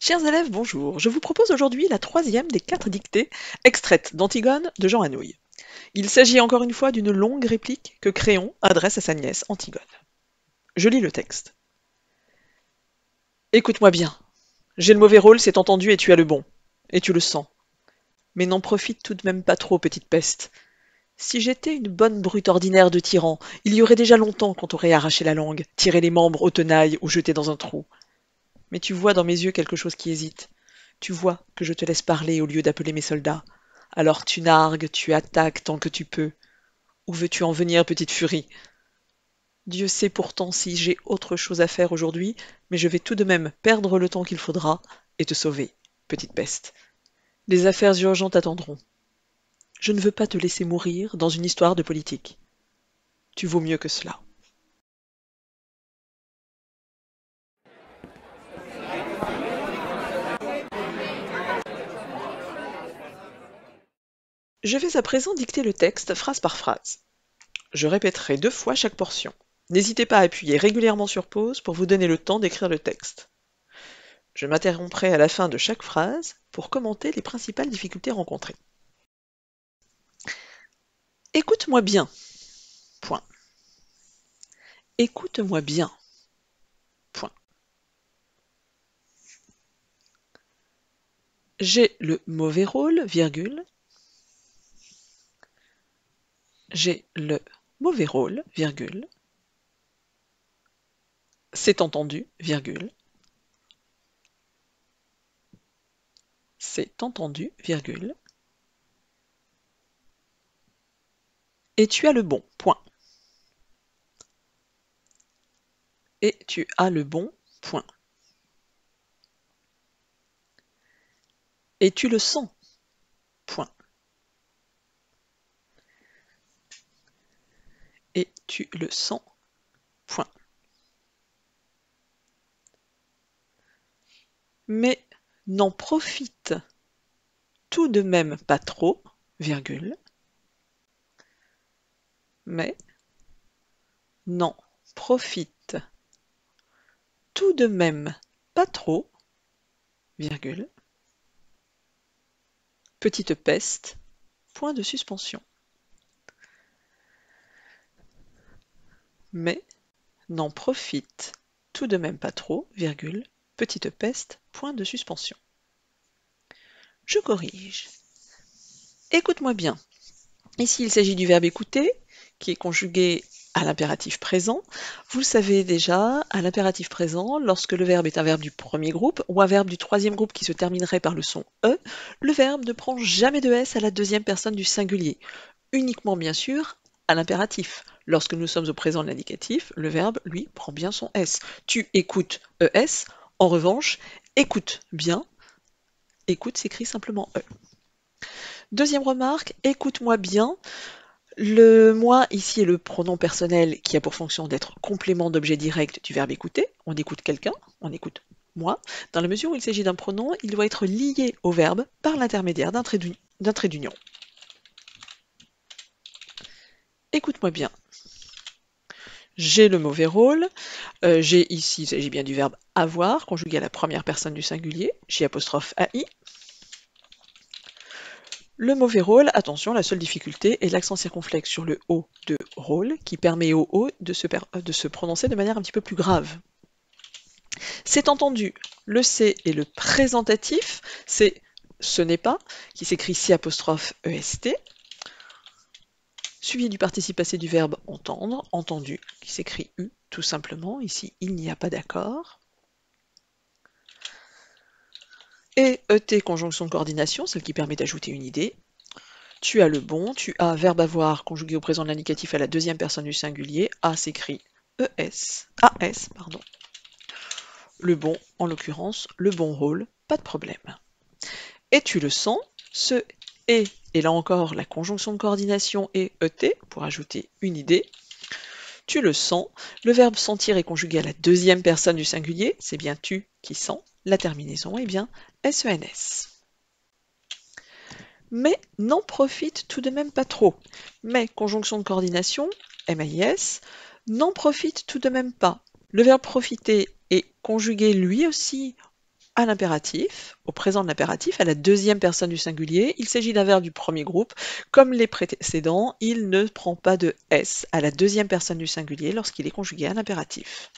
Chers élèves, bonjour. Je vous propose aujourd'hui la troisième des 4 dictées extraites d'Antigone de Jean Anouilh. Il s'agit encore une fois d'une longue réplique que Créon adresse à sa nièce Antigone. Je lis le texte. Écoute-moi bien. J'ai le mauvais rôle, c'est entendu, et tu as le bon. Et tu le sens. Mais n'en profite tout de même pas trop, petite peste. Si j'étais une bonne brute ordinaire de tyran, il y aurait déjà longtemps qu'on t'aurait arraché la langue, tiré les membres aux tenailles ou jeté dans un trou. Mais tu vois dans mes yeux quelque chose qui hésite. Tu vois que je te laisse parler au lieu d'appeler mes soldats. Alors tu nargues, tu attaques tant que tu peux. Où veux-tu en venir, petite furie? Dieu sait pourtant si j'ai autre chose à faire aujourd'hui, mais je vais tout de même perdre le temps qu'il faudra et te sauver, petite peste. Les affaires urgentes attendront. Je ne veux pas te laisser mourir dans une histoire de politique. Tu vaux mieux que cela. Je vais à présent dicter le texte phrase par phrase. Je répéterai 2 fois chaque portion. N'hésitez pas à appuyer régulièrement sur pause pour vous donner le temps d'écrire le texte. Je m'interromprai à la fin de chaque phrase pour commenter les principales difficultés rencontrées. Écoute-moi bien. Point. Écoute-moi bien. Point. J'ai le mauvais rôle, virgule. J'ai le mauvais rôle, virgule. C'est entendu, virgule. C'est entendu, virgule. Et tu as le bon, point. Et tu as le bon, point. Et tu le sens, point. Et tu le sens, point. Mais n'en profite tout de même pas trop, virgule. Mais n'en profite tout de même pas trop, virgule. Petite peste, point de suspension. Mais n'en profite tout de même pas trop, virgule. Petite peste, point de suspension. Je corrige. Écoute-moi bien. Ici, il s'agit du verbe écouter, qui est conjugué à l'impératif présent. Vous le savez déjà, à l'impératif présent, lorsque le verbe est un verbe du premier groupe ou un verbe du troisième groupe qui se terminerait par le son E, le verbe ne prend jamais de S à la deuxième personne du singulier. Uniquement, bien sûr, à l'impératif. Lorsque nous sommes au présent de l'indicatif, le verbe, lui, prend bien son S. Tu écoutes ES, en revanche, écoute bien, écoute s'écrit simplement E. Deuxième remarque, écoute-moi bien. Le moi ici est le pronom personnel qui a pour fonction d'être complément d'objet direct du verbe écouter. On écoute quelqu'un, on écoute moi. Dans la mesure où il s'agit d'un pronom, il doit être lié au verbe par l'intermédiaire d'un trait d'union. Écoute-moi bien. J'ai le mauvais rôle. J'ai ici, il s'agit bien du verbe avoir, conjugué à la première personne du singulier, J'(AI). Le mauvais rôle, attention, la seule difficulté est l'accent circonflexe sur le O de rôle, qui permet au O de se prononcer de manière un petit peu plus grave. C'est entendu, le C est le présentatif, c'est ce n'est pas, qui s'écrit C'(EST, suivi du participe passé du verbe entendre, entendu, qui s'écrit U, tout simplement, ici il n'y a pas d'accord. Et ET, conjonction de coordination, celle qui permet d'ajouter une idée. Tu as le bon, tu as verbe avoir conjugué au présent de l'indicatif à la deuxième personne du singulier, A s'écrit ES, AS, pardon. Le bon, en l'occurrence, le bon rôle, pas de problème. Et tu le sens, ce et là encore la conjonction de coordination et ET, pour ajouter une idée. Tu le sens, le verbe sentir est conjugué à la deuxième personne du singulier, c'est bien tu qui sens, la terminaison est bien SENS. Mais n'en profite tout de même pas trop. Mais, conjonction de coordination, MAIS, n'en profite tout de même pas. Le verbe profiter est conjugué lui aussi à l'impératif, au présent de l'impératif, à la deuxième personne du singulier. Il s'agit d'un verbe du premier groupe. Comme les précédents, il ne prend pas de S à la deuxième personne du singulier lorsqu'il est conjugué à l'impératif.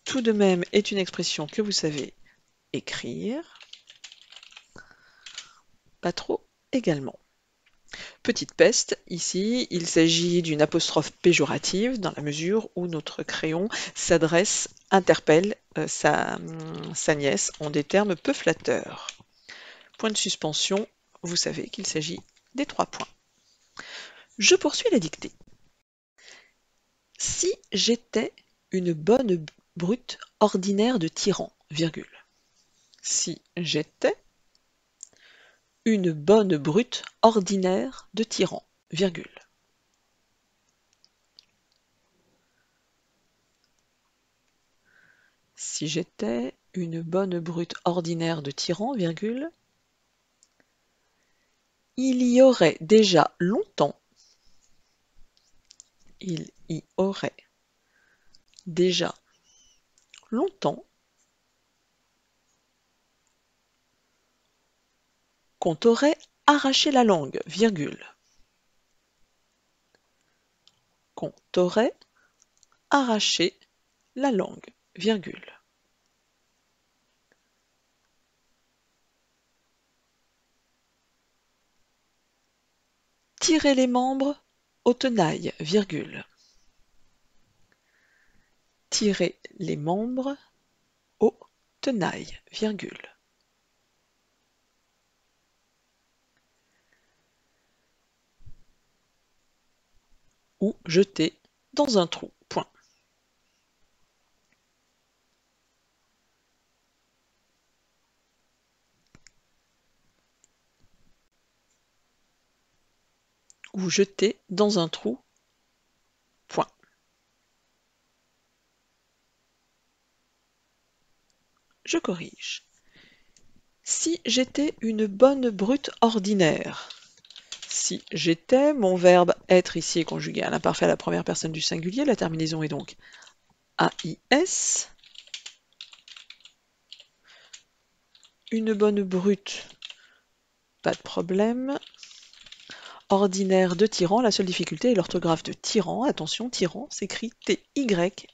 Tout de même est une expression que vous savez écrire. Pas trop également. Petite peste, ici, il s'agit d'une apostrophe péjorative dans la mesure où notre crayon s'adresse, interpelle sa nièce en des termes peu flatteurs. Point de suspension, vous savez qu'il s'agit des 3 points. Je poursuis la dictée. Si j'étais une bonne brute ordinaire de tyran, virgule. Si j'étais une bonne brute ordinaire de tyran, virgule. Si j'étais une bonne brute ordinaire de tyran, virgule, il y aurait déjà longtemps, il y aurait déjà longtemps qu'on t'aurait arraché la langue, virgule. Qu'on t'aurait arraché la langue, virgule. Tirer les membres aux tenailles, virgule. Tirer les membres aux tenailles, virgule. Ou jeter dans un trou, point. Ou jeter dans un trou, point. Je corrige. Si j'étais une bonne brute ordinaire. Si j'étais, mon verbe être ici est conjugué à l'imparfait à la première personne du singulier. La terminaison est donc AIS. Une bonne brute, pas de problème. Ordinaire de tyran, la seule difficulté est l'orthographe de tyran. Attention, tyran s'écrit T-Y-R-A-N.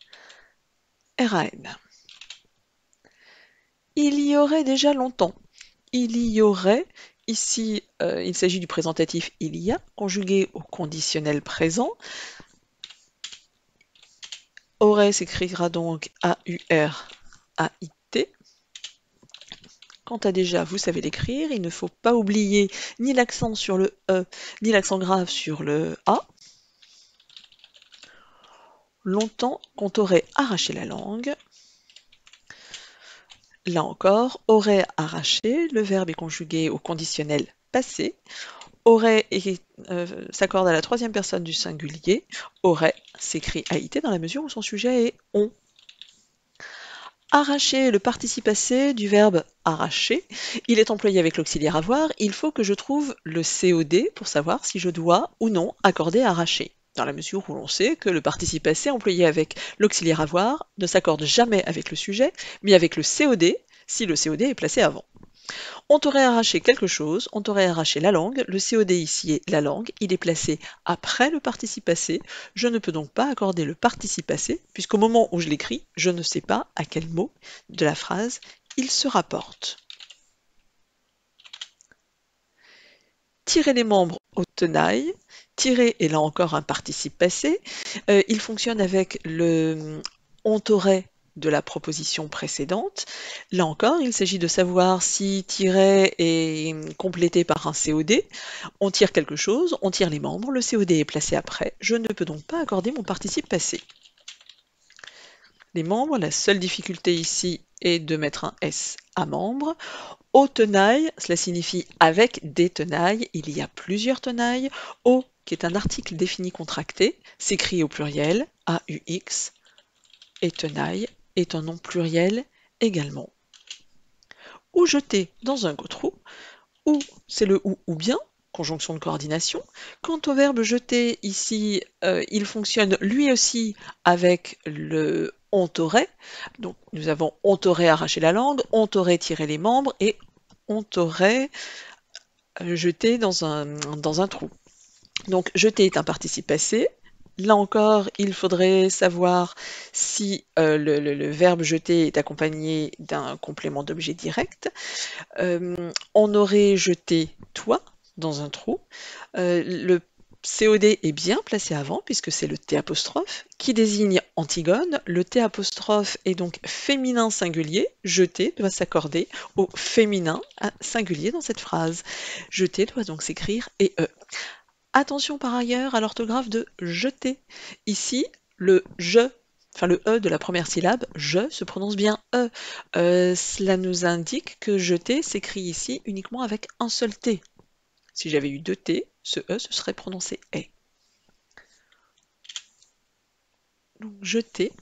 Il y aurait déjà longtemps. Il y aurait, ici il s'agit du présentatif il y a, conjugué au conditionnel présent. Aurait s'écrira donc A-U-R-A-I-T. Quant à déjà, vous savez l'écrire, il ne faut pas oublier ni l'accent sur le E, ni l'accent grave sur le A. Longtemps qu'on t'aurait arraché la langue. Là encore, aurait arraché, le verbe est conjugué au conditionnel passé. Aurait s'accorde à la troisième personne du singulier. Aurait s'écrit AIT dans la mesure où son sujet est on. Arracher le participe passé du verbe arracher. Il est employé avec l'auxiliaire avoir. Il faut que je trouve le COD pour savoir si je dois ou non accorder arracher. Dans la mesure où l'on sait que le participe passé employé avec l'auxiliaire avoir ne s'accorde jamais avec le sujet, mais avec le COD si le COD est placé avant. On t'aurait arraché quelque chose, on t'aurait arraché la langue, le COD ici est la langue, il est placé après le participe passé, je ne peux donc pas accorder le participe passé, puisqu'au moment où je l'écris, je ne sais pas à quel mot de la phrase il se rapporte. Tirer les membres aux tenailles, tirer est là encore un participe passé, il fonctionne avec le on t'aurait de la proposition précédente. Là encore, il s'agit de savoir si tirer est complété par un COD. On tire quelque chose, on tire les membres, le COD est placé après. Je ne peux donc pas accorder mon participe passé. Les membres, la seule difficulté ici est de mettre un S à membre. Aux tenailles, cela signifie avec des tenailles, il y a plusieurs tenailles. Au, qui est un article défini contracté, s'écrit au pluriel, AUX, et tenaille est un nom pluriel également. Ou jeter dans un trou, ou c'est le ou bien, conjonction de coordination. Quant au verbe jeter, ici, il fonctionne lui aussi avec le on t'aurait. Donc nous avons on t'aurait arraché la langue, on t'aurait tiré les membres et on t'aurait jeté dans un trou. Donc jeter est un participe passé. Là encore, il faudrait savoir si le verbe jeter est accompagné d'un complément d'objet direct. On aurait jeté toi dans un trou. Le COD est bien placé avant puisque c'est le T apostrophe qui désigne Antigone. Le T apostrophe est donc féminin singulier. Jeter doit s'accorder au féminin singulier dans cette phrase. Jeter doit donc s'écrire et E. Attention par ailleurs à l'orthographe de jeter. Ici, le je, enfin le E de la première syllabe, je, se prononce bien E. Cela nous indique que jeter s'écrit ici uniquement avec un seul T. Si j'avais eu deux T, ce E se serait prononcé E. Donc jeter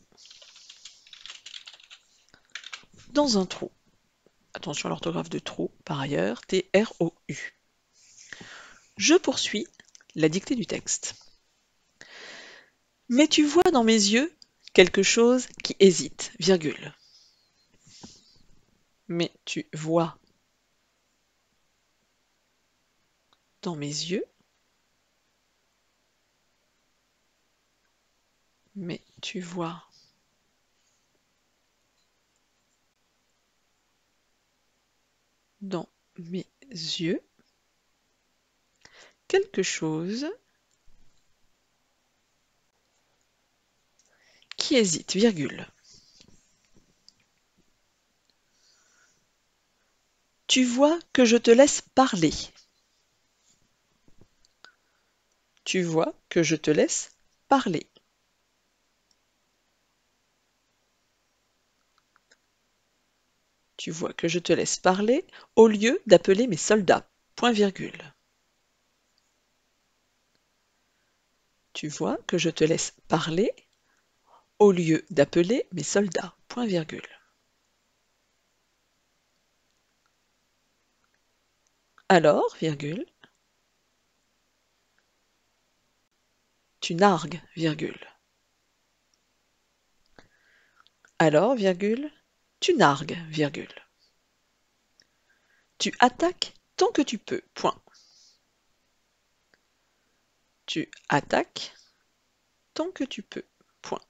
dans un trou. Attention à l'orthographe de trou par ailleurs, T-R-O-U. Je poursuis la dictée du texte. Mais tu vois dans mes yeux quelque chose qui hésite, virgule. Mais tu vois dans mes yeux, mais tu vois dans mes yeux quelque chose qui hésite, virgule. Tu vois que je te laisse parler. Tu vois que je te laisse parler. Tu vois que je te laisse parler au lieu d'appeler mes soldats. Point virgule. Tu vois que je te laisse parler au lieu d'appeler mes soldats. Point virgule. Alors, virgule, tu nargues, virgule. Alors, virgule, tu nargues, virgule. Tu attaques tant que tu peux, point. Tu attaques tant que tu peux, point.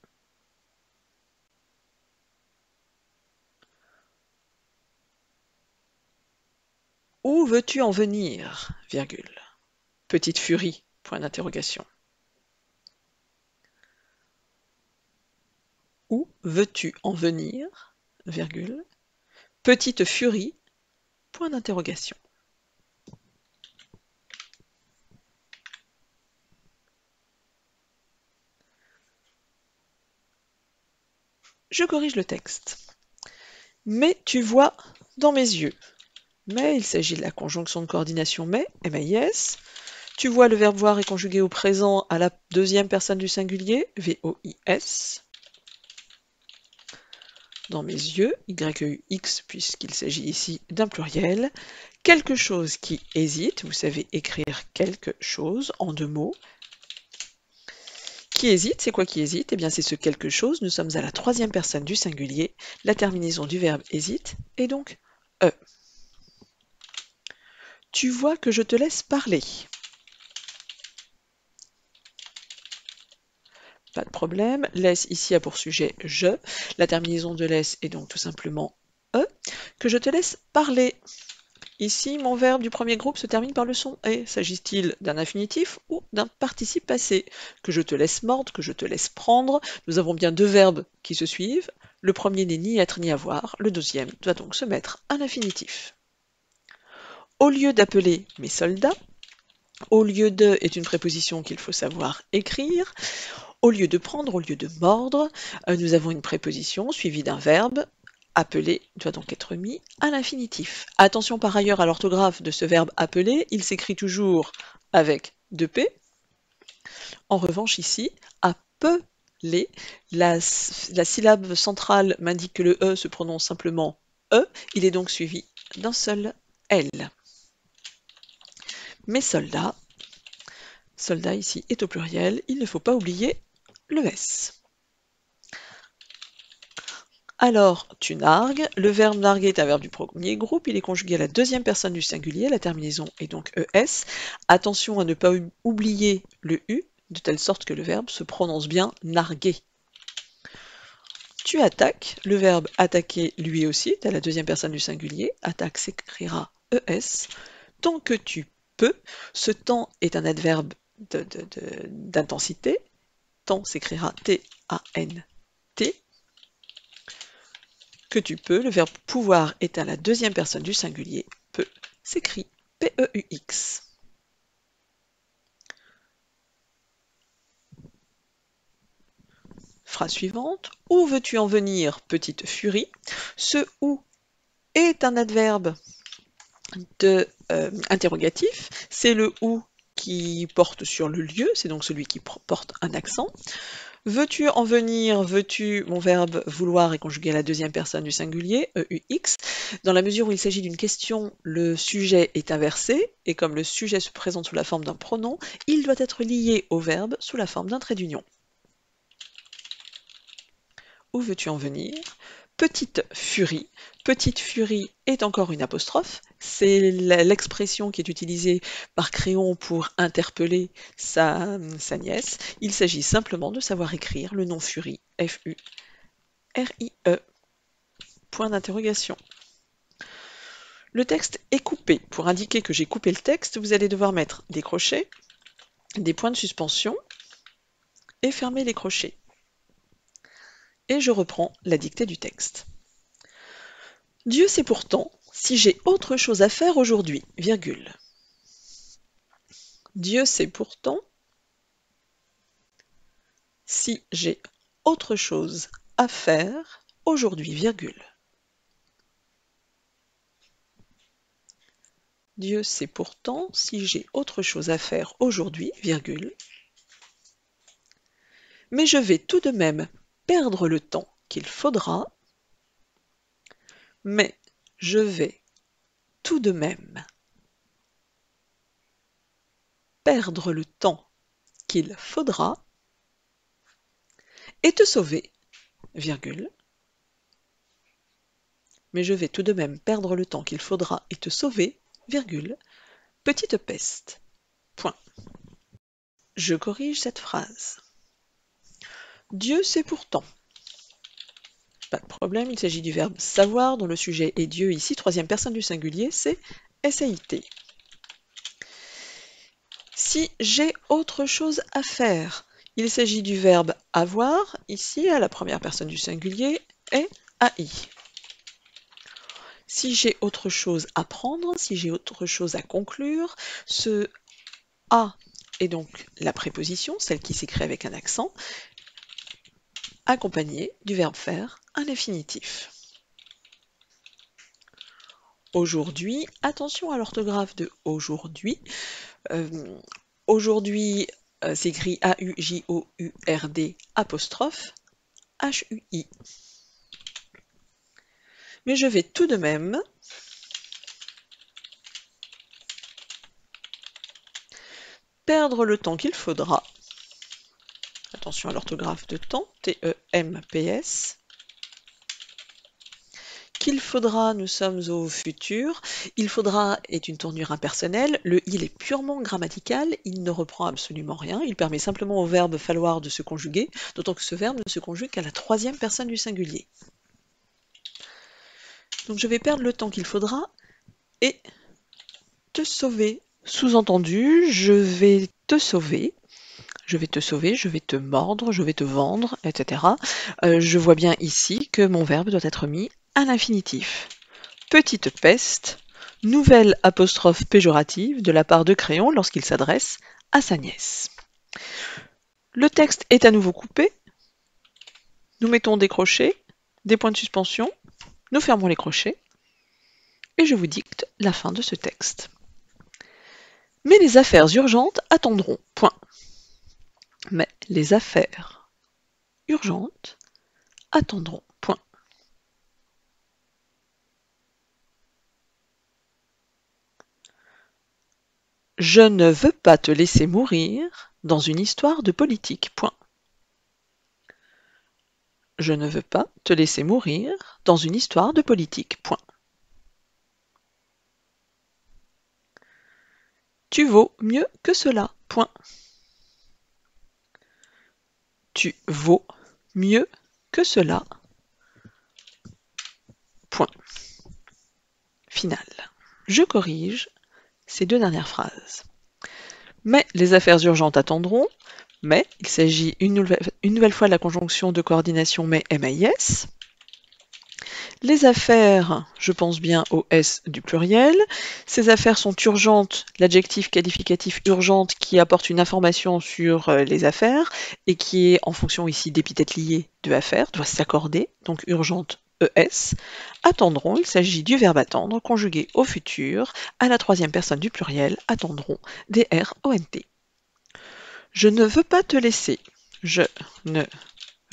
Où veux-tu en venir, virgule. Petite furie, point d'interrogation. Où veux-tu en venir, virgule. Petite furie, point d'interrogation. Je corrige le texte. Mais tu vois dans mes yeux. Mais il s'agit de la conjonction de coordination mais, M-A-I-S. Tu vois, le verbe voir est conjugué au présent à la deuxième personne du singulier, V-O-I-S. Dans mes yeux, Y-E-U-X, puisqu'il s'agit ici d'un pluriel. Quelque chose qui hésite, vous savez écrire quelque chose en deux mots. Qui hésite, c'est quoi qui hésite? Eh bien c'est ce quelque chose, nous sommes à la troisième personne du singulier, la terminaison du verbe hésite est donc E. Tu vois que je te laisse parler. Pas de problème, laisse ici a pour sujet je, la terminaison de laisse est donc tout simplement E. Que je te laisse parler. Ici, mon verbe du premier groupe se termine par le son E. S'agit-il d'un infinitif ou d'un participe passé? Que je te laisse mordre, que je te laisse prendre. Nous avons bien deux verbes qui se suivent. Le premier n'est ni être ni avoir. Le deuxième doit donc se mettre un infinitif. Au lieu d'appeler mes soldats, au lieu de est une préposition qu'il faut savoir écrire. Au lieu de prendre, au lieu de mordre, nous avons une préposition suivie d'un verbe. Appeler doit donc être mis à l'infinitif. Attention par ailleurs à l'orthographe de ce verbe appeler, il s'écrit toujours avec deux P. En revanche ici, appeler, la syllabe centrale m'indique que le E se prononce simplement E, il est donc suivi d'un seul L. Mes soldats, soldats ici est au pluriel, il ne faut pas oublier le S. Alors, tu nargues. Le verbe narguer est un verbe du premier groupe. Il est conjugué à la deuxième personne du singulier. La terminaison est donc ES. Attention à ne pas oublier le U, de telle sorte que le verbe se prononce bien narguer. Tu attaques. Le verbe attaquer, lui aussi, est à la deuxième personne du singulier. Attaque s'écrira ES. Tant que tu peux. Ce temps est un adverbe d'intensité. Temps s'écrira T-A-N-T. Que tu peux, le verbe pouvoir est à la deuxième personne du singulier. Peut s'écrit P-E-U-X. Phrase suivante. Où veux-tu en venir, petite furie? Ce où est un adverbe interrogatif. C'est le où qui porte sur le lieu, c'est donc celui qui porte un accent. Veux-tu en venir, veux-tu, mon verbe vouloir est conjugué à la deuxième personne du singulier, EUX. Dans la mesure où il s'agit d'une question, le sujet est inversé, et comme le sujet se présente sous la forme d'un pronom, il doit être lié au verbe sous la forme d'un trait d'union. Où veux-tu en venir? Petite furie. Petite furie est encore une apostrophe. C'est l'expression qui est utilisée par Créon pour interpeller sa nièce. Il s'agit simplement de savoir écrire le nom furie, F-U-R-I-E. Point d'interrogation. Le texte est coupé. Pour indiquer que j'ai coupé le texte, vous allez devoir mettre des crochets, des points de suspension et fermer les crochets. Et je reprends la dictée du texte. Dieu sait pourtant si j'ai autre chose à faire aujourd'hui, virgule. Dieu sait pourtant si j'ai autre chose à faire aujourd'hui, virgule. Dieu sait pourtant si j'ai autre chose à faire aujourd'hui, virgule. Mais je vais tout de même perdre le temps qu'il faudra. Mais je vais tout de même perdre le temps qu'il faudra et te sauver, virgule. Mais je vais tout de même perdre le temps qu'il faudra et te sauver, virgule, petite peste. Point. Je corrige cette phrase. Dieu sait pourtant. Pas de problème, il s'agit du verbe savoir dont le sujet est Dieu ici, troisième personne du singulier, c'est SAIT. Si j'ai autre chose à faire, il s'agit du verbe avoir, ici à la première personne du singulier, est AI. Si j'ai autre chose à prendre, si j'ai autre chose à conclure, ce A est donc la préposition, celle qui s'écrit avec un accent, accompagnée du verbe faire, un infinitif. Aujourd'hui, attention à l'orthographe de aujourd'hui. Aujourd'hui s'écrit A-U-J-O-U-R-D apostrophe H-U-I. Mais je vais tout de même perdre le temps qu'il faudra. Attention à l'orthographe de temps, T-E-M-P-S. Qu'il faudra, nous sommes au futur. Il faudra est une tournure impersonnelle. Le il est purement grammatical, il ne reprend absolument rien. Il permet simplement au verbe falloir de se conjuguer, d'autant que ce verbe ne se conjugue qu'à la troisième personne du singulier. Donc je vais perdre le temps qu'il faudra et te sauver. Sous-entendu, je vais te sauver. Je vais te sauver, je vais te mordre, je vais te vendre, etc. Je vois bien ici que mon verbe doit être mis à l'infinitif. Petite peste, nouvelle apostrophe péjorative de la part de Créon lorsqu'il s'adresse à sa nièce. Le texte est à nouveau coupé. Nous mettons des crochets, des points de suspension, nous fermons les crochets et je vous dicte la fin de ce texte. Mais les affaires urgentes attendront. Point. Mais les affaires urgentes attendront. Point. Je ne veux pas te laisser mourir dans une histoire de politique. Point. Je ne veux pas te laisser mourir dans une histoire de politique. Point. Tu vaux mieux que cela. Point. Tu vaux mieux que cela. Point. Final. Je corrige ces deux dernières phrases. Mais les affaires urgentes attendront. Mais il s'agit une nouvelle fois de la conjonction de coordination mais MAIS. Les affaires, je pense bien au S du pluriel. Ces affaires sont urgentes, l'adjectif qualificatif urgente qui apporte une information sur les affaires et qui est en fonction ici d'épithète liée de affaire, doit s'accorder, donc urgente ES. Attendront, il s'agit du verbe attendre conjugué au futur à la troisième personne du pluriel, attendront, DRONT. Je ne veux pas te laisser. Je ne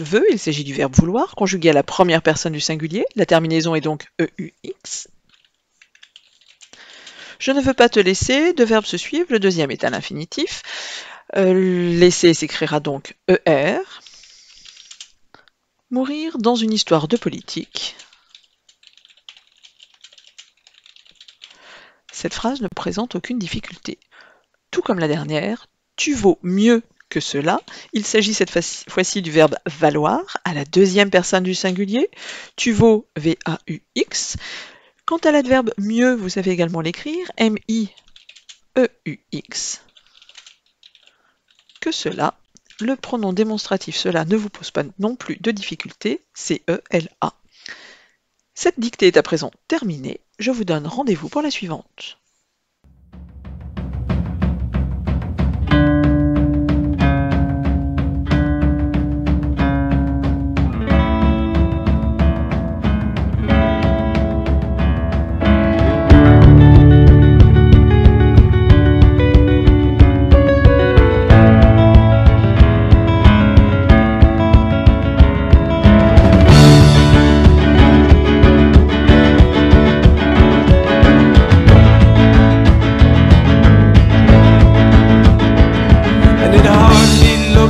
veux, il s'agit du verbe vouloir, conjugué à la première personne du singulier. La terminaison est donc EUX. Je ne veux pas te laisser, deux verbes se suivent, le deuxième est à l'infinitif. Laisser s'écrira donc ER. Mourir dans une histoire de politique. Cette phrase ne présente aucune difficulté. Tout comme la dernière, tu vaux mieux que cela. Il s'agit cette fois-ci du verbe valoir à la deuxième personne du singulier. Tu vaux VAUX. Quant à l'adverbe mieux, vous savez également l'écrire MIEUX. Que cela. Le pronom démonstratif cela ne vous pose pas non plus de difficulté. CELA. Cette dictée est à présent terminée. Je vous donne rendez-vous pour la suivante.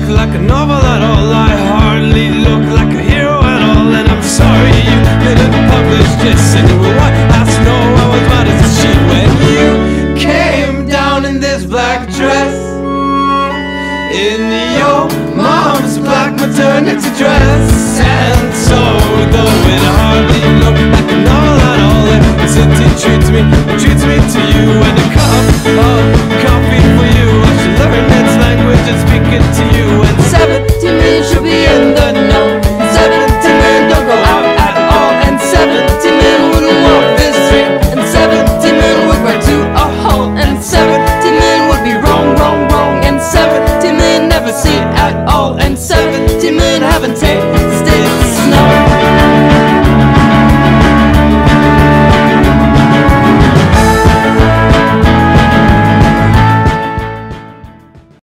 Like a novel at all, I hardly look like a hero at all. And I'm sorry you didn't publish this in your White House. No, I was mad as a sheep when you came down in this black dress, in your mom's black maternity dress. And so, though it hardly looked like a novel at all, the city treats me to you. And a cup of coffee for you, I should learn its language and speak it to you. 70 men should be